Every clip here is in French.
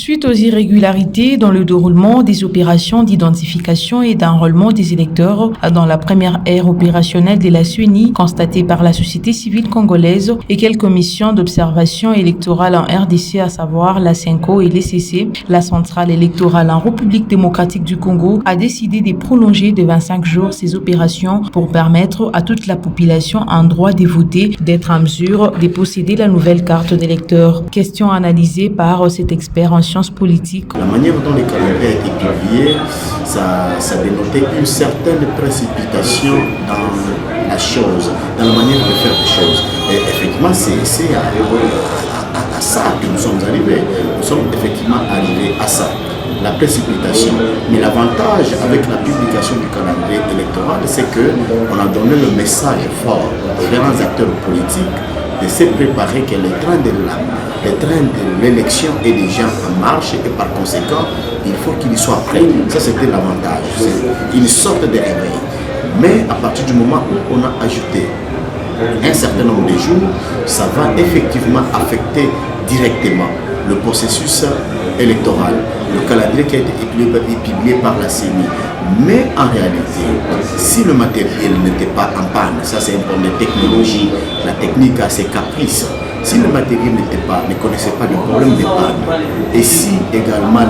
Suite aux irrégularités dans le déroulement des opérations d'identification et d'enrôlement des électeurs dans la première ère opérationnelle de la CENI constatée par la société civile congolaise et quelques missions d'observation électorale en RDC, à savoir la CENCO et l'ECC, la centrale électorale en République démocratique du Congo a décidé de prolonger de 25 jours ces opérations pour permettre à toute la population en droit de voter d'être en mesure de posséder la nouvelle carte d'électeur. Question analysée par cet expert en sciences politiques. La manière dont les calendriers a été publié, ça dénotait une certaine précipitation dans la chose, dans la manière de faire les choses. Et effectivement, c'est à ça que nous sommes arrivés. Nous sommes effectivement arrivés à ça, la précipitation. Mais l'avantage avec la publication du calendrier électoral, c'est qu'on a donné le message fort aux différents acteurs politiques de se préparer que le train de l'élection est déjà en marche et par conséquent, il faut qu'il soit prêt. Ça, c'était l'avantage. C'est une sorte de réveil. Mais à partir du moment où on a ajouté un certain nombre de jours, ça va effectivement affecter directement le processus électoral, le calendrier qui a été publié par la CENI. Mais en réalité, si le matériel n'était pas en panne, ça c'est un problème de technologie, la technique a ses caprices. Si le matériel ne connaissait pas le problème de panne, et si également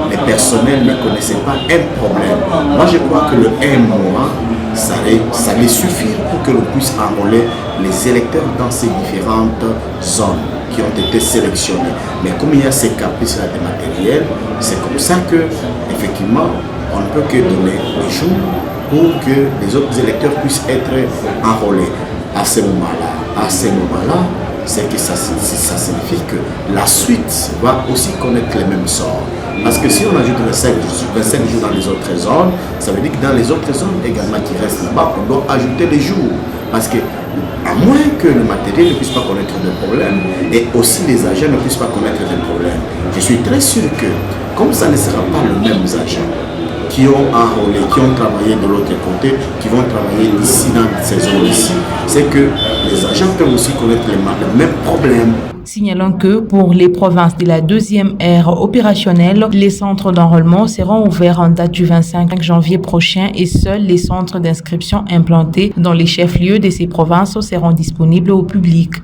les personnels ne connaissaient pas un problème, moi je crois que le 1 mois, ça allait suffire pour que l'on puisse enrôler les électeurs dans ces différentes zones qui ont été sélectionnées. Mais comme il y a ces caprices de matériel, c'est comme ça que, effectivement, on ne peut que donner des jours pour que les autres électeurs puissent être enrôlés. À ce moment-là, c'est que ça signifie que la suite va aussi connaître les mêmes sorts. Parce que si on ajoute 25 jours dans les autres zones, ça veut dire que dans les autres zones également qui restent là-bas, on doit ajouter des jours. Parce que, à moins que le matériel ne puisse pas connaître de problème, et aussi les agents ne puissent pas connaître de problème, je suis très sûr que, comme ça ne sera pas les mêmes agents qui ont enrôlé, qui ont travaillé de l'autre côté, qui vont travailler ici dans ces zones-ci, c'est que les agents peuvent aussi connaître les mêmes problèmes. Signalons que pour les provinces de la deuxième ère opérationnelle, les centres d'enrôlement seront ouverts en date du 25 janvier prochain et seuls les centres d'inscription implantés dans les chefs-lieux de ces provinces seront disponibles au public.